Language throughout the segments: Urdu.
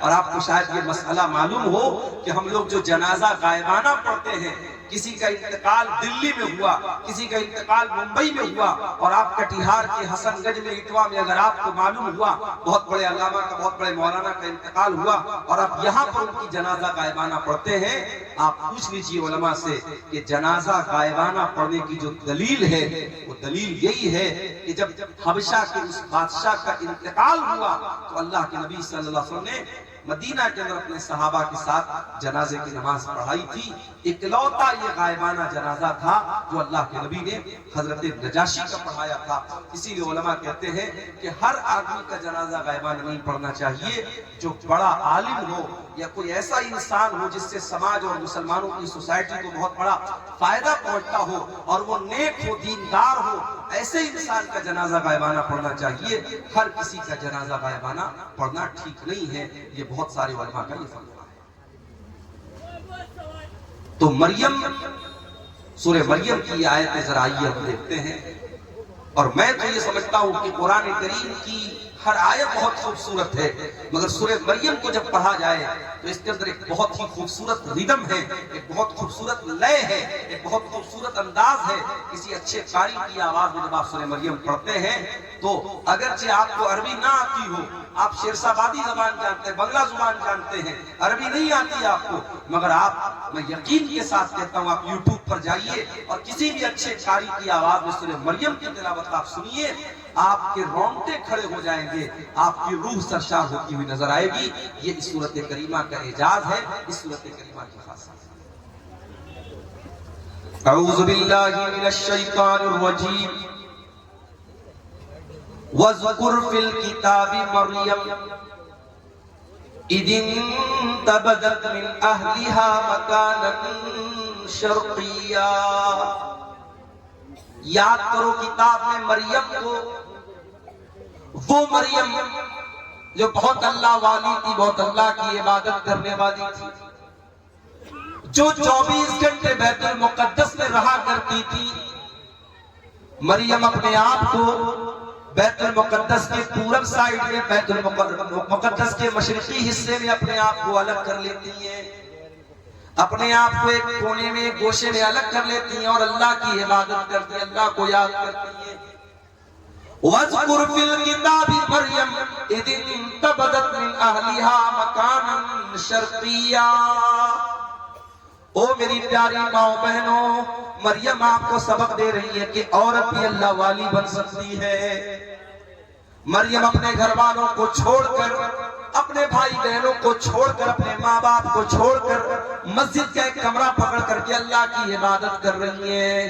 اور آپ کو شاید یہ مسئلہ معلوم ہو کہ ہم لوگ جو جنازہ غائبانہ پڑھتے ہیں، کسی کا انتقال دلی میں ہوا، کسی کا انتقال ممبئی میں ہوا، اور آپ کٹیہار کے حسن گنج میں اٹوا میں اگر آپ کو معلوم ہوا بہت بڑے علامہ کا، بہت بڑے مولانا کا انتقال ہوا، اور آپ یہاں پر ان کی جنازہ غائبانہ پڑھتے ہیں، آپ پوچھ لیجئے علماء سے کہ جنازہ غائبانہ پڑھنے کی جو دلیل ہے وہ دلیل یہی ہے کہ جب حبشہ کے اس بادشاہ کا انتقال ہوا تو اللہ کے نبی صلی اللہ علیہ وسلم نے مدینہ کے اندر اپنے صحابہ کے ساتھ جنازے کی نماز پڑھائی تھی۔ اکلوتا یہ غائبانہ جنازہ تھا جو اللہ کے نبی نے حضرت نجاشی کا پڑھایا تھا۔ اسی لیے علماء کہتے ہیں کہ ہر آدمی کا جنازہ غائبانہ نہیں پڑھنا چاہیے، جو بڑا عالم ہو یا کوئی ایسا انسان ہو جس سے سماج اور مسلمانوں کی سوسائٹی کو بہت بڑا فائدہ پہنچتا ہو اور وہ نیک ہو، دیندار ہو، ایسے انسان کا جنازہ غائبانہ پڑھنا چاہیے۔ ہر کسی کا جنازہ غائبانہ پڑھنا ٹھیک نہیں ہے، یہ بہت سارے علماء کا یہ فتویٰ ہے۔ تو مریم، سورہ مریم کی آیت ذرا آئیے ہم دیکھتے ہیں، اور میں تو یہ سمجھتا ہوں کہ قرآن کریم کی ہر آیت بہت خوبصورت ہے، مگر سورہ مریم کو جب پڑھا جائے تو اس کے اندر ایک بہت ہی خوبصورت ریدم ہے، ایک بہت خوبصورت لے ہے، ایک بہت خوبصورت انداز ہے۔ کسی اچھے قاری کی آواز میں جب آپ سورہ مریم پڑھتے ہیں تو اگرچہ آپ کو عربی نہ آتی ہو، آپ شیرسابادی زبان جانتے ہیں، بنگلہ زبان جانتے ہیں، عربی نہیں آتی آپ کو، مگر آپ، میں یقین کے ساتھ کہتا ہوں، آپ یوٹیوب پر جائیے اور کسی بھی اچھے قاری کی آواز میں سورہ مریم کی تلاوت آپ سنیے، آپ کے رونگٹے کھڑے ہو جائیں گے، آپ کی روح سرشار ہوتی ہوئی نظر آئے گی۔ یہ اس سورۃ کریمہ کا اعجاز ہے، اس سورۃ کریمہ کی خاصیت۔ اعوذ باللہ من الشیطان الرجیم وَاذْكُرْ فِي الْكِتَابِ مَرْيَمَ إِذِ انتَبَذَتْ مِنْ أَهْلِهَا مَكَانًا شَرْقِيًّا۔ یاد کرو کتاب میں مریم کو، وہ مریم جو بہت اللہ والی تھی، بہت اللہ کی عبادت کرنے والی تھی، جو 24 گھنٹے بیت المقدس میں رہا کرتی تھی۔ مریم اپنے آپ کو بیت المقدس کے پورب سائیڈ میں، بیت المقدس کے مشرقی حصے میں اپنے آپ کو الگ کر لیتی ہیں، اپنے آپ کو ایک کونے میں، ایک گوشے میں الگ کر لیتی ہیں اور اللہ کی عبادت کرتی ہیں، اللہ کو یاد کرتی ہیں۔ وَاذْكُرْ فِي الْكِتَابِ مَرْيَمَ إِذِ انتَبَذَتْ مِنْ أَهْلِهَا مَكَانًا شَرْقِيًّا۔ او میری پیاری ماں بہنوں، مریم آپ کو سبق دے رہی ہے کہ عورت بھی اللہ والی بن سکتی ہے۔ مریم اپنے گھر والوں کو چھوڑ کر، اپنے بھائی بہنوں کو چھوڑ کر، اپنے ماں باپ کو چھوڑ کر مسجد کا ایک کمرہ پکڑ کر کے اللہ کی عبادت کر رہی ہیں۔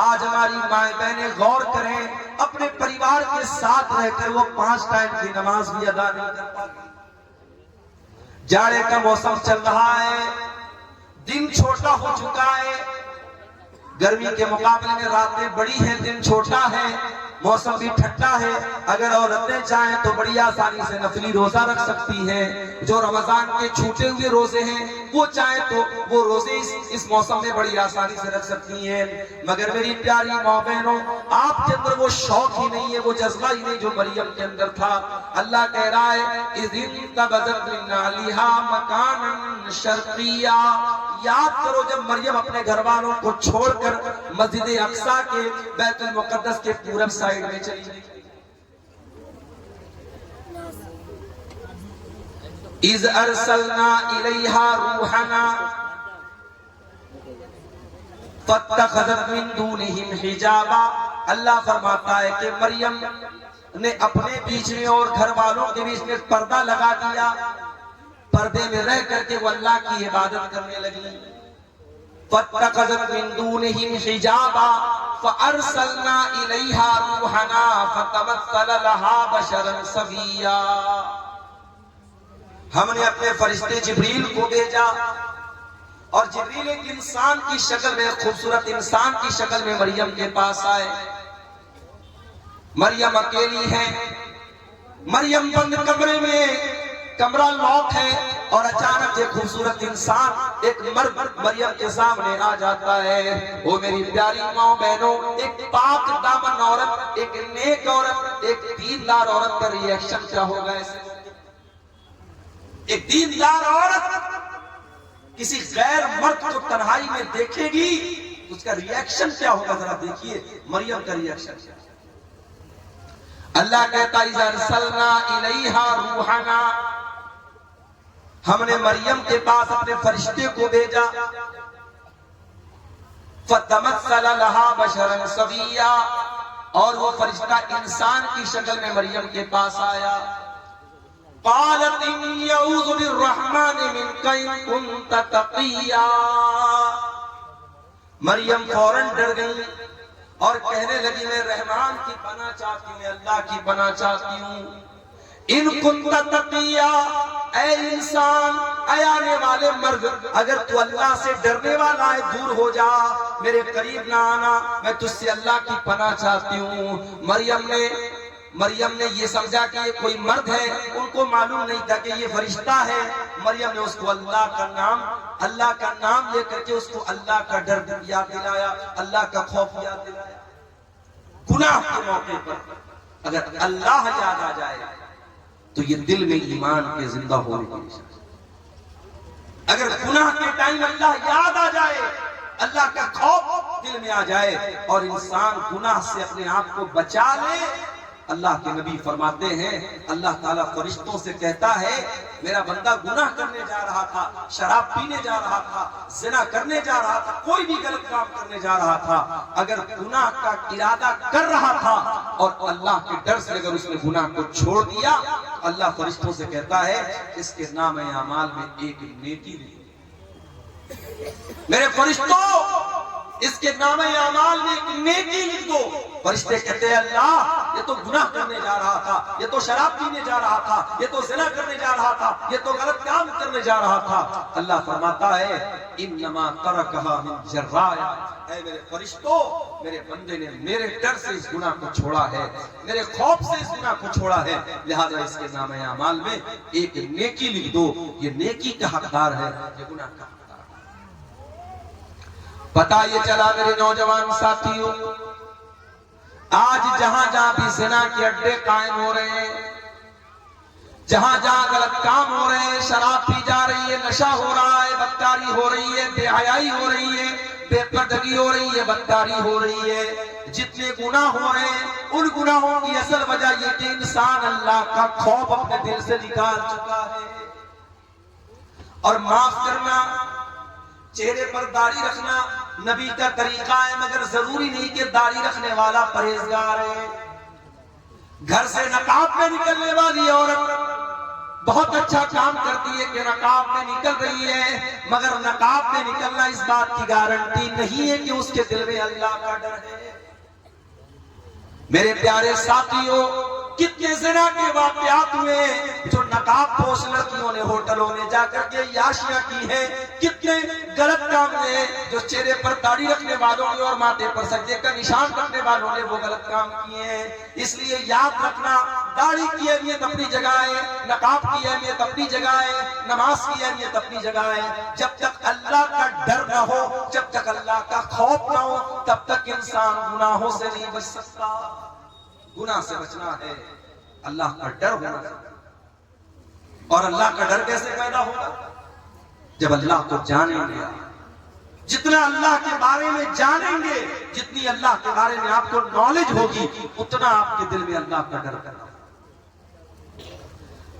آج ہماری مائیں بہنیں غور کریں، اپنے پریوار کے ساتھ رہ کر وہ 5 ٹائم کی نماز بھی ادا نہیں کر پاتی۔ جاڑے کا موسم چل رہا ہے، دن چھوٹا ہو چکا ہے، گرمی کے مقابلے میں راتیں بڑی ہیں، دن چھوٹا ہے، موسم بھی ٹھنڈا ہے۔ اگر عورتیں چاہیں تو بڑی آسانی سے نفلی روزہ رکھ سکتی ہیں۔ جو رمضان کے چھوٹے ہوئے روزے ہیں وہ چاہیں تو وہ روزے اس موسم میں بڑی آسانی سے رکھ سکتی ہیں، مگر میری پیاری ماں بہنوں، آپ کے اندر وہ شوق ہی نہیں ہے، وہ جذبہ ہی نہیں جو مریم کے اندر تھا۔ اللہ کہہ رہا ہے اِذِ انتَبَذَتْ مِنْ أَهْلِهَا مَكَانًا شَرْقِيًّا۔ یاد کرو جب مریم اپنے گھر والوں کو چھوڑ کر مسجد اقصیٰ کے، بیت المقدس کے پورب سائیڈ میں چلی گئی۔ اِذْ أَرْسَلْنَا إِلَيْهَا رُوحَنَا فَاتَّخَذَتْ مِن دُونِهِمْ حِجَابًا۔ اللہ فرماتا ہے کہ مریم نے اپنے بیچ میں اور گھر والوں کے بیچ میں پردہ لگا دیا، پردے میں رہ کر کے وہ اللہ کی عبادت کرنے لگی۔ فَاتَّخَذَتْ مِن دُونِهِمْ حِجَابًا فَأَرْسَلْنَا إِلَيْهَا رُوحَنَا فَتَمَثَّلَ لَهَا بَشَرًا سَوِيًّا۔ ہم نے اپنے فرشتے جبریل کو بھیجا اور جبریل ایک انسان کی شکل میں، خوبصورت انسان کی شکل میں مریم کے پاس آئے۔ مریم اکیلی ہے، مریم بند کمرے میں، کمرہ لاک ہے، اور اچانک ایک خوبصورت انسان، ایک مرد مریم کے سامنے آ جاتا ہے۔ وہ میری پیاری ماں بہنوں، ایک پاک دامن عورت، ایک نیک عورت، ایک دیندار عورت کا ری ایکشن کیا ہوگا ایسے؟ ایک دیندار عورت کسی غیر مرد کو تنہائی میں دیکھے گی اس کا ریاکشن کیا ہوگا؟ ذرا دیکھیے مریم کا ریاکشن کیا. اللہ کہتا اذا ارسلنا الیہا روحنا، ہم نے مریم کے پاس اپنے فرشتے کو بھیجا. فتمثل لها بشرا سویا، اور وہ فرشتہ انسان کی شکل میں مریم کے پاس آیا. قالت انی اعوذ بالرحمن منک ان کنت تقیا، مریم فوراً ڈر گئی اور کہنے لگی میں رحمان کی پناہ چاہتی ہوں، میں اللہ کی پناہ چاہتی ہوں. ان کنت تقیا، اے انسان، اے آنے والے مرد، اگر تو اللہ سے ڈرنے والا ہے دور ہو جا، میرے قریب نہ آنا، میں تجھ سے اللہ کی پناہ چاہتی ہوں. مریم نے یہ سمجھا کہ یہ کوئی مرد ہے، ان کو معلوم نہیں تھا کہ یہ فرشتہ ہے. مریم نے اس کو اللہ کا نام لے کر کے اس کو اللہ کا ڈر یاد دلایا، اللہ کا خوف یاد دلایا. گناہ کے موقع پر اگر اللہ یاد آ جائے تو یہ دل میں ایمان کے زندہ ہونے کی نشانی. اگر گناہ کے ٹائم اللہ یاد آ جائے، اللہ کا خوف دل میں آ جائے اور انسان گناہ سے اپنے آپ کو بچا لے، اللہ کے نبی فرماتے ہیں اللہ تعالیٰ فرشتوں سے کہتا ہے میرا بندہ گناہ کرنے جا رہا تھا، شراب پینے جا رہا تھا، زنا کرنے جا رہا تھا، کوئی بھی غلط کام کرنے جا رہا تھا، اگر گناہ کا ارادہ کر رہا تھا اور اللہ کے ڈر سے اگر اس نے گناہ کو چھوڑ دیا، اللہ فرشتوں سے کہتا ہے اس کے نام اعمال میں ایک نیکی لکھ دو. میرے فرشتوں اس کے نام اعمال میں ایک نیکی لکھ دو. فرشتے کہتے ہیں اللہ یہ تو گناہ کرنے جا رہا تھا، یہ تو شراب پینے جا رہا تھا، یہ تو زنا کرنے جا رہا تھا، یہ تو غلط کام کرنے جا رہا تھا. اللہ فرماتا ہے انما ترکھا من جرایا، اے میرے فرشتوں، میرے بندے نے میرے ڈر سے اس گناہ کو چھوڑا ہے، میرے خوف سے اس گناہ کو چھوڑا ہے، لہذا اس کے نام اعمال میں ایک نیکی لکھ دو. یہ نیکی کا حقدار ہے، یہ گناہ کا حقدار. پتہ یہ چلا میرے نوجوان ساتھیوں، آج جہاں جہاں بھی زنا کے اڈے قائم ہو رہے ہیں، جہاں جہاں غلط کام ہو رہے ہیں، شراب پی جا رہی ہے، نشہ ہو رہا ہے، بدکاری ہو رہی ہے، بے حیائی ہو رہی ہے، بے پردگی ہو رہی ہے، بدکاری ہو رہی ہے، جتنے گناہ ہو رہے ہیں ان گناہوں کی اصل وجہ یہ کہ انسان اللہ کا خوف اپنے دل سے نکال چکا ہے. اور معاف کرنا، چہرے پر داڑھی رکھنا نبی کا طریقہ ہے، مگر ضروری نہیں کہ داڑھی رکھنے والا پرہیزگار ہے. گھر سے نقاب میں نکلنے والی عورت بہت اچھا کام کرتی ہے کہ نقاب میں نکل رہی ہے، مگر نقاب میں نکلنا اس بات کی گارنٹی نہیں ہے کہ اس کے دل میں اللہ کا ڈر ہے. میرے پیارے ساتھیوں، کتنے زنا کے واقعات ہوئے جو نقاب پوش لڑکیوں نے ہوٹلوں میں جا کر کے عیاشیاں کی ہیں، کتنے غلط کام ہوئے جو چہرے پر داڑھی رکھنے والوں نے اور ماتھے پر سجدے کا نشان رکھنے والوں نے وہ غلط کام کیے ہیں. اس لیے یاد رکھنا، داڑھی کی اہمیت اپنی جگہ ہے، نقاب کی اہمیت اپنی جگہ ہے، نماز کی اہمیت اپنی جگہ ہے. جب تک اللہ کا ڈر نہ ہو، جب تک اللہ کا خوف نہ ہو، تب تک انسان گناہوں سے نہیں بچ سکتا. گناہ سے بچنا ہے، اللہ کا ڈر ہونا چاہیے. اور اللہ کا ڈر کیسے پیدا ہوگا؟ جب اللہ کو جانیں گے. جتنا اللہ کے بارے میں جانیں گے، جتنی اللہ کے بارے میں آپ کو نالج ہوگی، اتنا آپ کے دل میں اللہ کا ڈر پیدا ہوگا.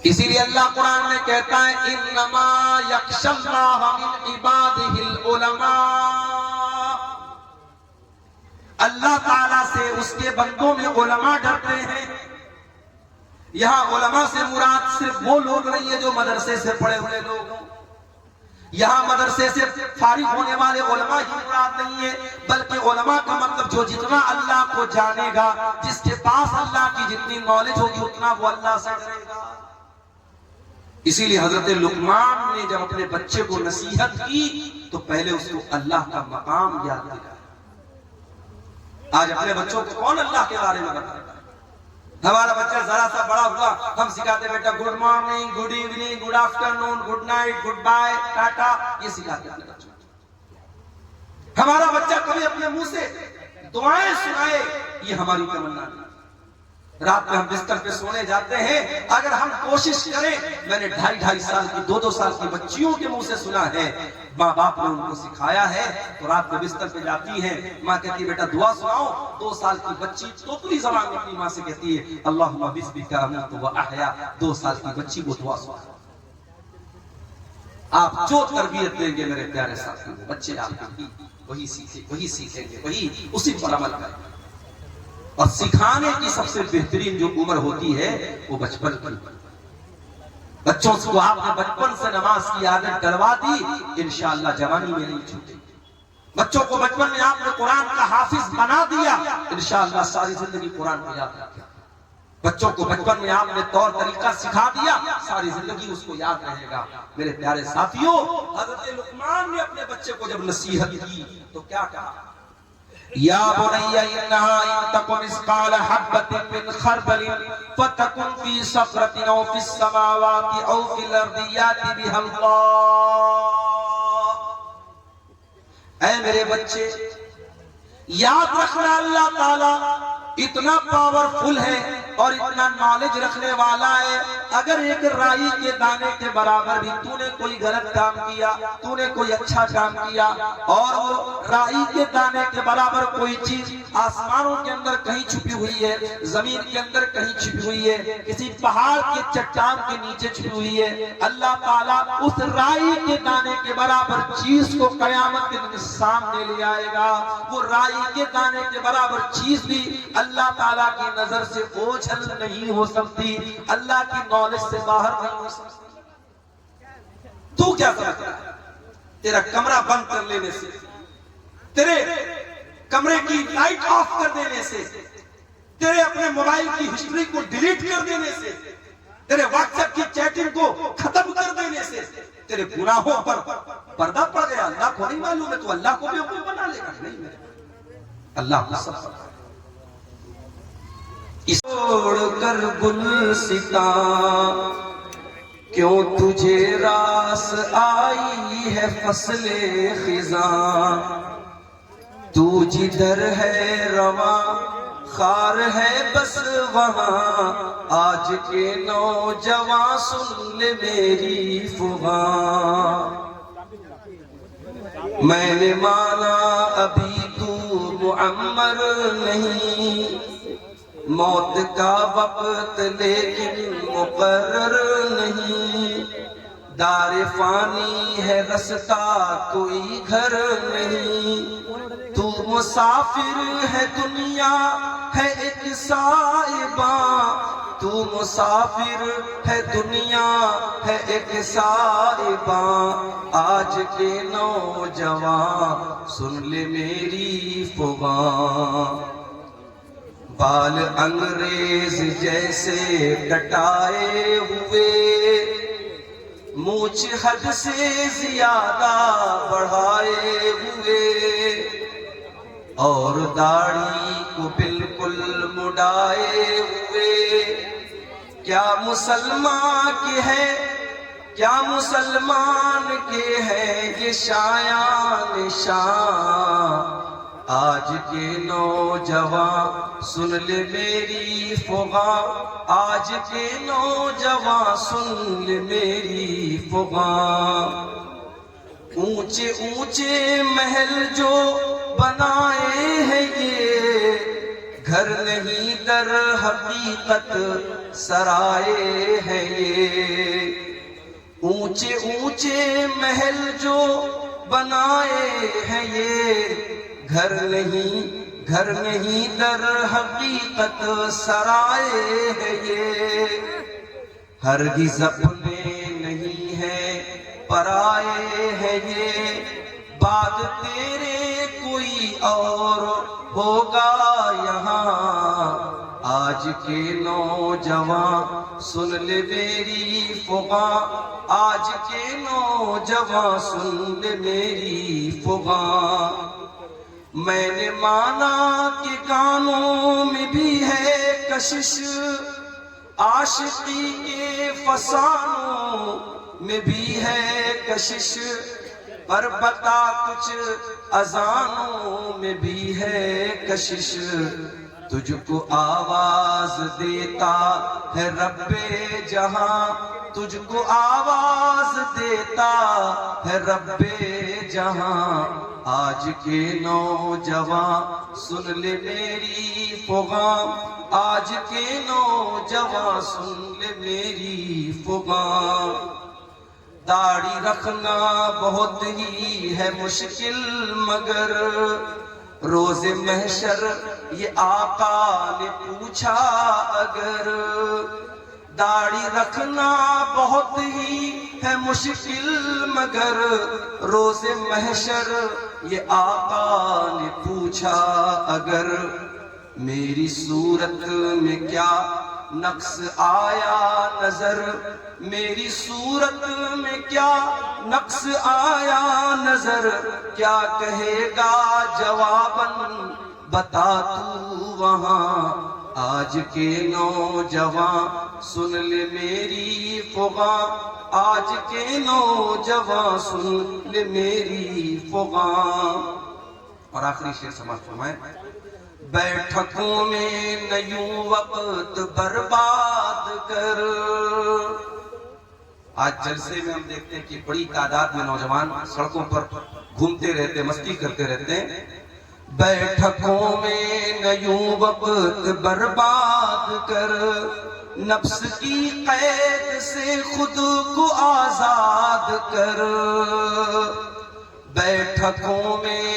اسی لیے اللہ قرآن میں کہتا ہے انما یخشی اللہ من عبادہ العلماء، اللہ تعالیٰ سے اس کے بندوں میں علماء ڈرتے ہیں. یہاں علماء سے مراد صرف وہ لوگ نہیں ہیں جو مدرسے سے پڑھے ہوئے لوگ ہوں. یہاں مدرسے سے فارغ ہونے والے علماء ہی مراد نہیں ہے، بلکہ علماء کا مطلب جو جتنا اللہ کو جانے گا، جس کے پاس اللہ کی جتنی نالج ہوگی اتنا وہ اللہ سے ڈرے گا. اسی لیے حضرت لقمان نے جب اپنے بچے کو نصیحت کی تو پہلے اس کو اللہ کا مقام یاد دلایا. آج اپنے بچوں کو کون اللہ کے بارے میں بتائے؟ ہمارا بچہ ذرا سا بڑا ہوا ہم سکھاتے بیٹا good morning, good evening, good afternoon, good night, goodbye, tata, یہ سکھاتے اپنے بچوں. ہمارا بچہ کبھی اپنے منہ سے دعائیں سنائے یہ ہماری تمنا نہیں. رات میں ہم بستر پہ سونے جاتے ہیں، اگر ہم کوشش کریں، میں نے 2.5 سال کی 2 سال کی بچیوں کے منہ سے سنا ہے، ماں باپ نے ان کو سکھایا ہے، تو رات میں بستر پہ جاتی ہیں، ماں کہتی ہے بیٹا دعا سناؤ، 2 سال کی بچی توتلی زبان میں اپنی ماں سے کہتی ہے اللہم بسمک اموت و احیا، 2 سال کی بچی کو دعا سناؤ۔ آپ جو تربیت دیں گے میرے پیارے ساتھیوں، بچے آپ کی وہی سیکھیں گے، وہی اسی پر عمل کریں گے۔ اور سکھانے کی سب سے بہترین جو عمر ہوتی ہے وہ بچپن کی۔ بچوں کو آپ نے بچپن سے نماز کی عادت ڈلوا دی، انشاءاللہ جوانی میں نہیں چھوٹے۔ بچوں کو بچپن میں آپ نے قرآن کا حافظ بنا دیا، انشاءاللہ ساری زندگی قرآن کو یاد رکھے۔ بچوں کو بچپن میں آپ نے طور طریقہ سکھا دیا، ساری زندگی اس کو یاد رہے گا۔ میرے پیارے ساتھیوں، حضرت لقمان نے اپنے بچے کو جب نصیحت کی تو کیا کہا؟ یا بنی انہا ان تک مثقال حبۃ من خردل فتکن فی صخرۃ او فی السماوات او فی الارض یأتی بہا اللہ۔ اے میرے بچے، یاد رکھنا اللہ تعالی اتنا پاورفل ہے اور اتنا نالج رکھنے والا ہے، اگر ایک رائی کے دانے کے برابر بھی تو نے کوئی غلط کام کیا، تو نے کوئی اچھا کام کیا، اور وہ رائی کے دانے کے برابر کوئی چیز آسمانوں کے اندر کہیں چھپی ہوئی ہے، زمین کے اندر کہیں چھپی ہوئی ہے، کسی پہاڑ کے چٹان کے نیچے چھپی ہوئی ہے، اللہ تعالیٰ اس رائی کے دانے کے برابر چیز کو قیامت کے دن سامنے لے آئے گا۔ وہ رائی کے دانے کے برابر چیز بھی اللہ تعالیٰ کی نظر سے اوجھل نہیں ہو سکتی، اللہ کی نالج سے باہر نہیں ہو سکتی۔ تو کیا سمجھتا ہے؟ تیرا کمرہ بند کر لینے سے، تیرے کمرے کی لائٹ آف کر دینے سے، تیرے اپنے موبائل کی ہسٹری کو ڈیلیٹ کر دینے سے، تیرے واٹس ایپ کی چیٹنگ کو ختم کر دینے سے تیرے گناہوں پر پردہ پڑ گیا؟ اللہ کو نہیں معلوم ہے تو اللہ کو بیوقوف بنا لے گا؟ نہیں میرے، اللہ کو سب پتہ ہے۔ چھوڑ کر گلستاں کیوں تجھے راس آئی ہے فصل خزاں، تو جدھر ہے رواں خار ہے بس وہاں، آج کے نوجوان سن لے میری فغاں۔ میں نے مانا ابھی تو معمر نہیں، موت کا وقت لیکن مقرر نہیں، دار فانی ہے رستہ کوئی گھر نہیں، تو مسافر ہے دنیا ہے ایک سائباں، تو مسافر ہے دنیا ہے ایک سائباں، آج کے نوجوان سن لے میری فغاں۔ بال انگریز جیسے کٹائے ہوئے، مونچھ حد سے زیادہ بڑھائے ہوئے، اور داڑھی کو بالکل مڈائے ہوئے، کیا مسلمان کے ہے، کیا مسلمان کے ہے یہ شایان شان، آج کے نوجوان سن لے میری فغاں، آج کے نوجوان سن لے میری فغاں۔ اونچے اونچے محل جو بنائے ہیں یہ، گھر نہیں در حقیقت سرائے ہیں یہ، اونچے اونچے محل جو بنائے ہیں یہ، گھر نہیں در حقیقت سرائے ہے یہ، ہرگز اپنے نہیں ہے پرائے ہے یہ، بعد تیرے کوئی اور ہوگا یہاں، آج کے نوجوان سن لے میری فغاں، آج کے نوجوان سن لے میری فغاں۔ میں نے مانا کہ کانوں میں بھی ہے کشش، عاشقی کے فسانوں میں بھی ہے کشش، پر بتا کچھ اذانوں میں بھی ہے کشش، تجھ کو آواز دیتا ہے رب جہاں، تجھ کو آواز دیتا ہے رب جہاں، آج کے نوجوان سن لے میری فغاں، آج کے نوجوان سن لے میری فغاں۔ داڑھی رکھنا بہت ہی ہے مشکل مگر روز محشر یہ آقا نے پوچھا اگر، داڑھی رکھنا بہت ہی ہے مشکل مگر روز محشر یہ آقا نے پوچھا اگر، میری صورت میں کیا نقص آیا نظر، میری صورت میں کیا نقص آیا نظر، کیا کہے گا جواباً بتا تو وہاں، آج کے نوجوان سن لے میری فغاں، آج کے نوجوان سن لے میری فغاں۔ اور آخری شعر سماعت فرمائیں، بیٹھکوں میں نہ یوں وقت برباد کر۔ آج جلسے میں ہم دیکھتے ہیں کہ بڑی تعداد میں نوجوان سڑکوں پر گھومتے رہتے، مستی کرتے رہتے ہیں۔ بیٹھکوں میں نہ یوں وقت برباد کر، نفس کی قید سے خود کو آزاد کر، بیٹھکوں میں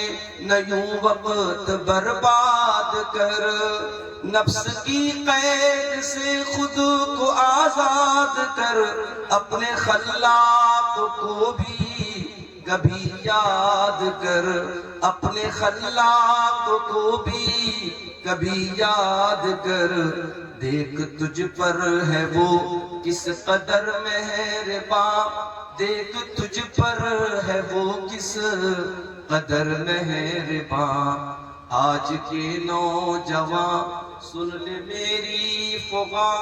نہ یوں وقت برباد کر، نفس کی قید سے خود کو آزاد کر، اپنے خلاق کو بھی کبھی یاد کر، اپنے خلاق کو بھی کبھی یاد کر، دیکھ تجھ پر ہے وہ کس قدر مہرباں، دیکھ تجھ پر ہے وہ کس قدر مہرباں، آج کے نوجوان سن لے میری فغاں،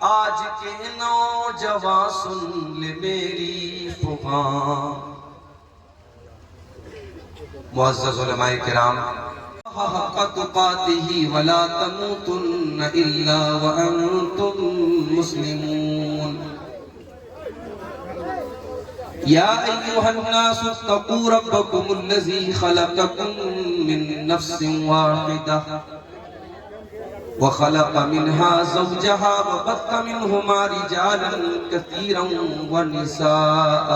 آج کے نوجوان سن لے میری فغاں۔ معزز علماء کرام، حق تقاتہ ولا تموتن الا وانتم مسلمون۔ یا ایھا الناس اتقوا ربکم الذی خلقکم من نفس واحدہ وخلق منها زوجها وبث منهما رجالا كثيرا ونساء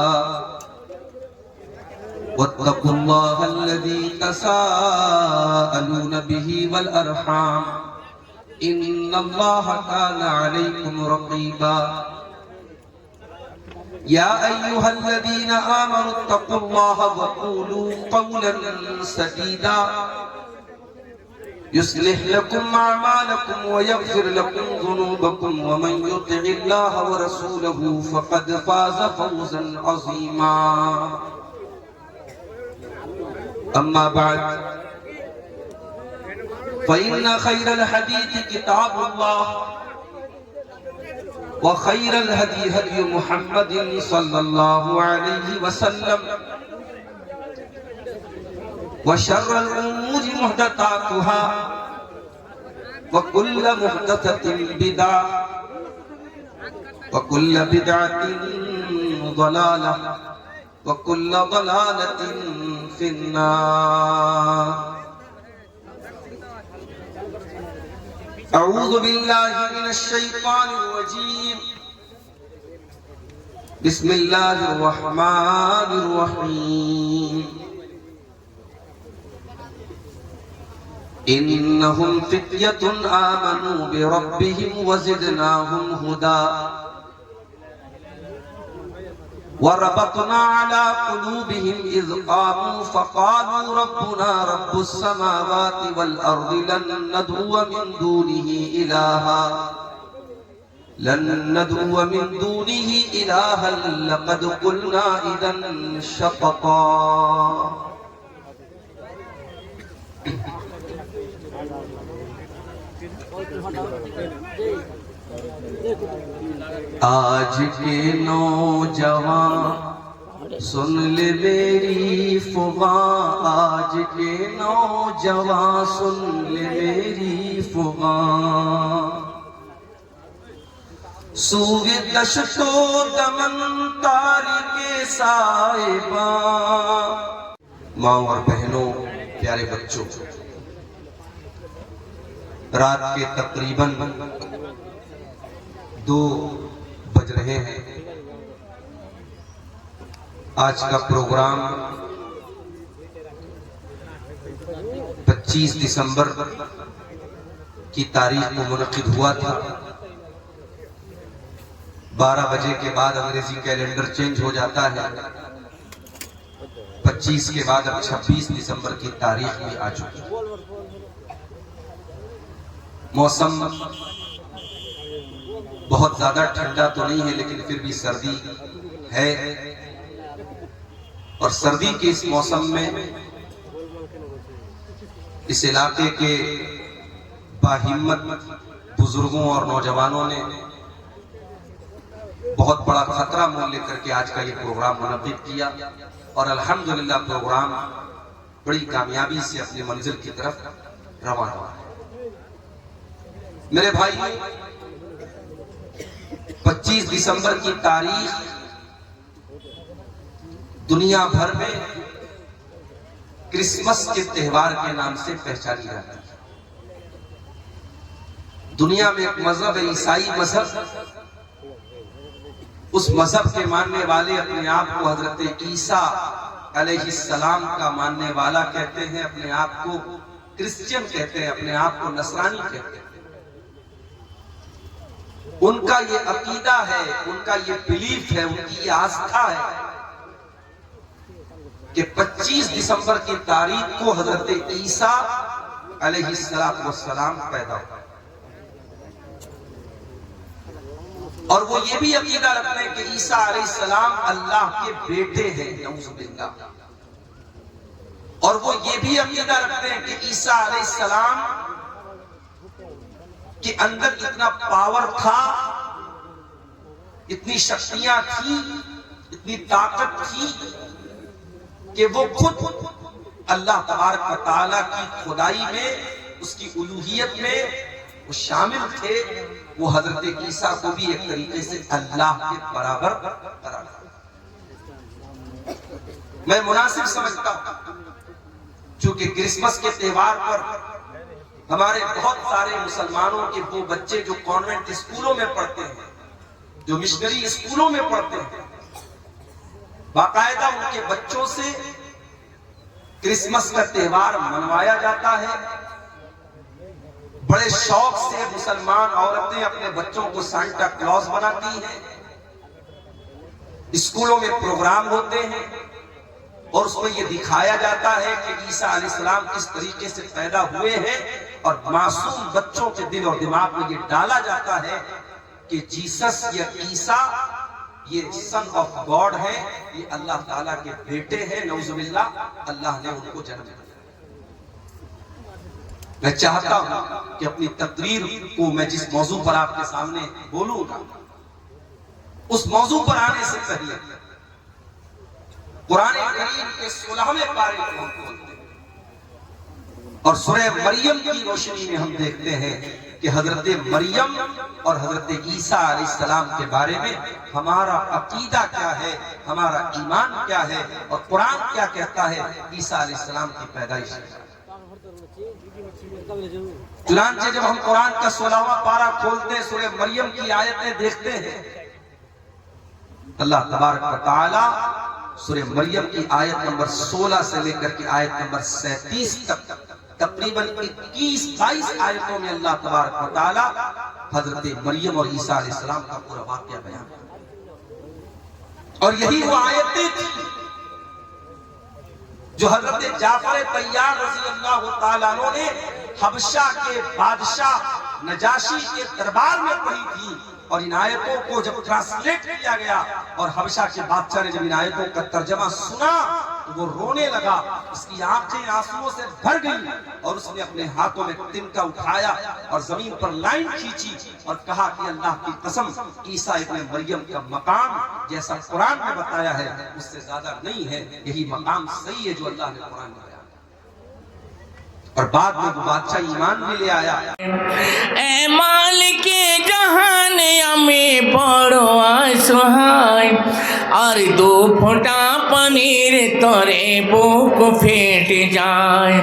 واتقوا الله الذي تساءلون به والأرحام إن الله كان عليكم رقيبا يا أيها الذين آمنوا اتقوا الله وقولوا قولا سديدا يصلح لكم أعمالكم ويغفر لكم ذنوبكم ومن يطع الله ورسوله فقد فاز فوزا عظيما أما بعد فإن خير الحديث كتاب الله وخير الهدي هدي محمد صلى الله عليه وسلم وشر الأمور محدثاتها وكل محدثة بدعة وكل بدعة ضلالة وكل ضلالة في النار أعوذ بالله من الشيطان الرجيم بسم الله الرحمن الرحيم إنهم فتية آمنوا بربهم وزدناهم هدى وربطنا على قلوبهم إذ قاموا فقالوا ربنا رب السماوات والأرض لن ندعو من دونه إلها لقد قلنا إذا شططا آج کے نوجوان سن لے میری فغاں آج کے نوجوان، سن لے میری فغاں، سوئے دشت و دمن تاریک سائباں۔ ماں اور بہنوں، پیارے بچوں، رات کے تقریباً 2 بج رہے ہیں۔ آج کا پروگرام 25 دسمبر کی تاریخ کو منعقد ہوا تھا۔ 12 بجے کے بعد انگریزی کیلنڈر چینج ہو جاتا ہے۔ 25 کے بعد اب 26 دسمبر کی تاریخ بھی آ چکی۔ موسم بہت زیادہ ٹھنڈا تو نہیں ہے، لیکن پھر بھی سردی ہے، اور سردی کے اس موسم میں اس علاقے کے باہمت بزرگوں اور نوجوانوں نے بہت بڑا خطرہ مول لے کر کے آج کا یہ پروگرام منعقد کیا، اور الحمدللہ پروگرام بڑی کامیابی سے اپنی منزل کی طرف روانہ ہوا ہے۔ میرے بھائی، 25 دسمبر کی تاریخ دنیا بھر میں کرسمس کے تہوار کے نام سے پہچانی جاتی ہے۔ دنیا میں ایک مذہب ہے، عیسائی مذہب۔ اس مذہب کے ماننے والے اپنے آپ کو حضرت عیسیٰ علیہ السلام کا ماننے والا کہتے ہیں، اپنے آپ کو کرسچن کہتے ہیں، اپنے آپ کو نصرانی کہتے ہیں۔ ان کا یہ عقیدہ ہے، ان کا یہ بلیف ہے، ان کی یہ آستھا ہے کہ 25 دسمبر کی تاریخ کو حضرت عیسیٰ علیہ السلام پیدا ہوئے، اور وہ یہ بھی عقیدہ رکھتے ہیں کہ عیسیٰ علیہ السلام اللہ کے بیٹے ہیں، نعوذ باللہ۔ اور وہ یہ بھی عقیدہ رکھتے ہیں کہ عیسیٰ علیہ السلام کے اندر اتنا پاور تھا، اتنی شکتیاں تھیں، اتنی طاقت تھی کہ وہ خود اللہ تبارک و تعالیٰ کی خدائی میں، اس کی الوہیت میں وہ شامل تھے۔ وہ حضرت عیسیٰ کو بھی ایک طریقے سے اللہ کے برابر قرار دیا۔ میں مناسب سمجھتا ہوں، چونکہ کرسمس کے تہوار پر ہمارے بہت سارے مسلمانوں کے وہ بچے جو کانوینٹ اسکولوں میں پڑھتے ہیں، جو مشنری اسکولوں میں پڑھتے ہیں، باقاعدہ ان کے بچوں سے کرسمس کا تہوار منوایا جاتا ہے۔ بڑے شوق سے مسلمان عورتیں اپنے بچوں کو سانٹا کلاس بناتی ہیں، اسکولوں میں پروگرام ہوتے ہیں، اور اس میں یہ دکھایا جاتا ہے کہ عیسیٰ علیہ السلام کس طریقے سے پیدا ہوئے ہیں، اور معصوم بچوں کے دل اور دماغ میں یہ ڈالا جاتا ہے کہ جیسس یا عیسیٰ یہ سن آف گاڈ ہے، یہ اللہ تعالیٰ کے بیٹے ہیں، نعوذ باللہ، اللہ نے ان کو جنم دیا۔ میں چاہتا ہوں کہ اپنی تقریر کو میں جس موضوع پر آپ کے سامنے بولوں گا، اس موضوع پر آنے سے پہلے قرآن کریم کے 16ویں پارے کو ہم کھولتے ہیں، اور سورہ مریم کی روشنی میں ہم دیکھتے ہیں کہ حضرت مریم اور حضرت عیسیٰ علیہ السلام کے بارے میں ہمارا عقیدہ کیا ہے، ہمارا ایمان کیا ہے، اور قرآن کیا کہتا ہے عیسیٰ علیہ السلام کی پیدائش۔ چنانچہ جب ہم قرآن کا 16واں پارہ کھولتے ہیں، سورہ مریم کی آیتیں دیکھتے ہیں، اللہ تبارک و تعالی سورہ مریم کی آیت نمبر 16 سے لے کر کے آیت نمبر 37 تک تقریباً 21-22 آیتوں میں اللہ تبارک و تعالی حضرت مریم اور عیسیٰ علیہ السلام کا پورا واقعہ بیان کرتا، اور یہی وہ آیتیں تھیں جو حضرت جعفر طیار رضی اللہ تعالیٰ عنہ نے حبشہ کے بادشاہ نجاشی کے دربار میں پڑھی تھی، اور ان آیتوں کو جب ٹرانسلیٹ کیا گیا اور حبشہ کے بادشاہ نے جب ان آیتوں کا ترجمہ سنا تو وہ رونے لگا، اس کی آنکھیں آنسوؤں سے بھر گئی، اور اس نے اپنے ہاتھوں میں تنکا اٹھایا اور زمین پر لائن کھینچی اور کہا کہ اللہ کی قسم، عیسیٰ ابن مریم کا مقام جیسا قرآن میں بتایا ہے اس سے زیادہ نہیں ہے، یہی مقام صحیح ہے جو اللہ نے قرآن میں بتایا۔ اور بعد میں وہ بادشاہ ایمان بھی لے آیا۔ اے مالک جہان ہمیں بڑو آسہائے، اور دو پھوٹا پنیر تورے بھوک پھیٹ جائے،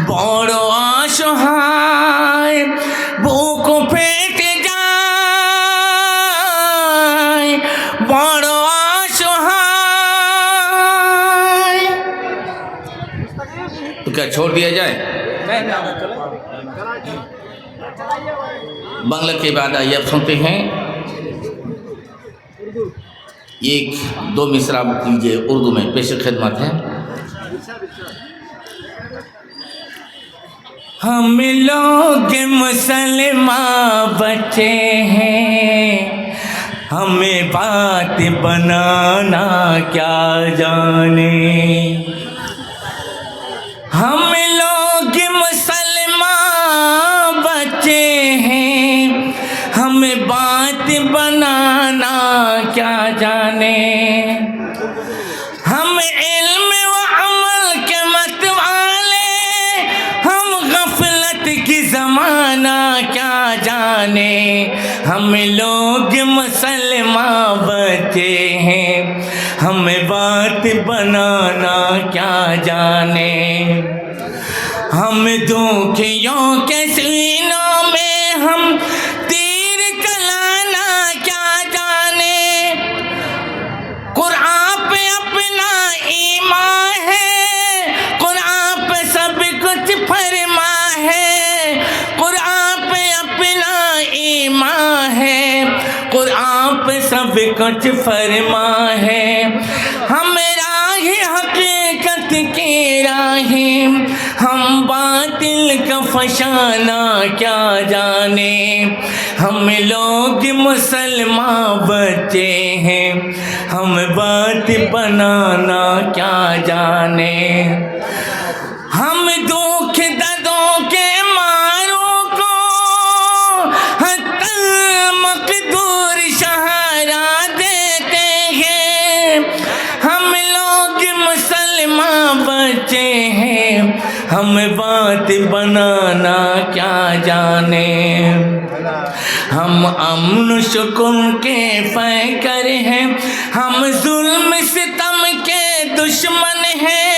بڑو آسہائے بھوک پھیٹ جائے، بڑو آسہائے۔ تو کیا چھوڑ دیا جائے؟ بنگلہ کے بعد آئیے اب سنتے ہیں ایک دو مصرع لیجیے، اردو میں پیش خدمت ہے۔ ہم لوگ مسلمان بچے ہیں، ہمیں بات بنانا کیا جانے، ہم لوگ مسلمان بچے ہیں، ہمیں بات بنانا کیا جانے، ہم علم و عمل کے مت والے، ہم غفلت کی زمانہ کیا جانے، ہم لوگ مسلمان بچے ہیں، ہمیں بات بنانا کیا جانے، ہم دھوکیوں کے سینوں میں ہم تیر چلانا کیا جانے، قرآن پہ اپنا ایمان ہے، قرآن پہ سب کچھ فرما ہے، قرآن پہ اپنا ایمان ہے، قرآن پہ سب کچھ فرما ہے، ہم راہ حقیقت کی راہیں، ہم باطل کا فشانہ کیا جانے، ہم لوگ مسلمان بچے ہیں، ہم بات بنانا کیا جانے، ہم دکھ دردوں کے ماروں کو حتی المقدور سہارا دیتے ہیں، ہم لوگ مسلمان بچے ہیں، ہم بات بنانا کیا جانے، ہم امن و سکون کے پیکر ہیں، ہم ظلم ستم کے دشمن ہیں،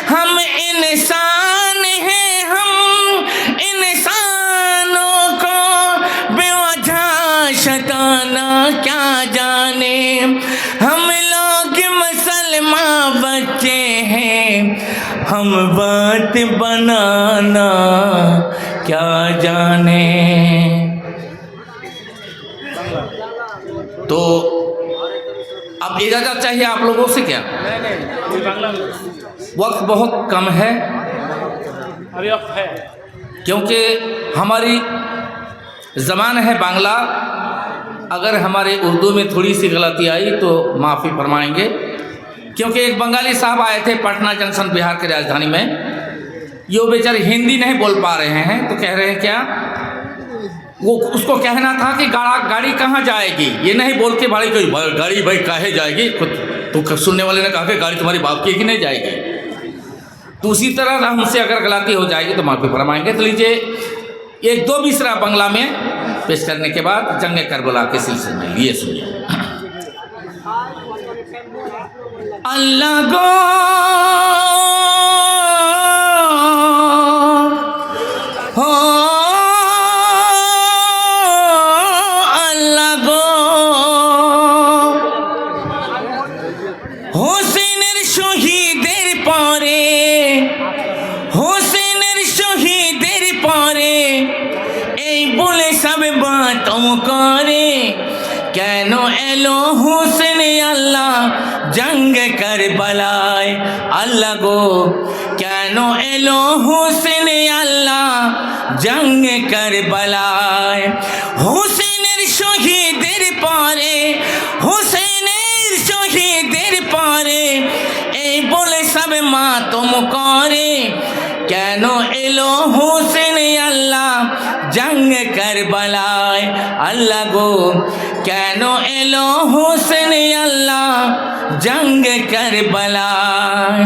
ہم انسان ہیں، ہم انسانوں کو بے وجہ ستانا کیا جانے، ہم لوگ مسلمان بچے ہیں، ہم بات بنانا کیا جانے۔ تو اب اجازت چاہیے آپ لوگوں سے کیا؟ وقت بہت کم ہے، ابھی وقت ہے، کیونکہ ہماری زبان ہے بنگلہ، اگر ہمارے اردو میں تھوڑی سی غلطی آئی تو معافی فرمائیں گے، کیونکہ ایک بنگالی صاحب آئے تھے پٹنہ جنکشن بہار کی راجدھانی میں، یہ بیچارے ہندی نہیں بول پا رہے ہیں، تو کہہ رہے ہیں کیا، وہ اس کو کہنا تھا کہ گاڑی کہاں جائے گی، یہ نہیں بول کے گاڑی بھائی کاہے جائے گی، تو سننے والے نے کہا کہ گاڑی تمہاری باپ کی نہیں جائے گی، تو اسی طرح ہم سے اگر غلطی ہو جائے گی تو معافی فرمائیں گے۔ تو لیجیے ایک دو مصرع بنگلہ میں پیش کرنے کے بعد جنگ کربلا کے سلسلے میں یہ سنیے۔ اللہ گو اللہ گو হোসেনের শহীদের পরে, হোসেনের শহীদের পরে এই বলে সব বাতও করে, কেন এলো হোসেন আল্লাহ জঙ্গ কারবালায়, আল্লাহ গো কেন এলো হোসেন আল্লাহ জঙ্গ কারবালায়, হোসেনের শহীদের পরে, হোসেনের শহীদের পরে এই বলে সব সব মাতম করে কেন এলো হোসেন আল্লাহ জঙ্গ কারবালায় আল্লাহ গো কেন এলো হোসেন আল্লাহ জঙ্গ কারবালায়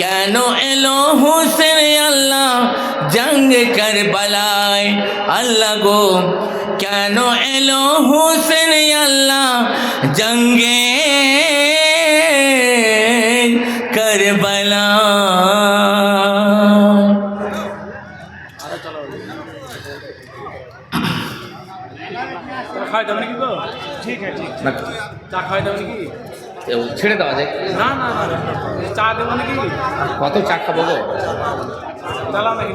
কেন এলো হোসেন আল্লাহ জঙ্গ কারবালায় আল্লাহ গো কেন এলো হোসেন আল্লাহ জঙ্গে কারবালা খাওয়াই দেবে নাকি গো? ঠিক আছে ঠিক চা খাওয়াই দেবে নাকি? ছেড়ে দেওয়া যায় না না না চা দেবো নাকি? কত চা খাবো গো চালাও নাকি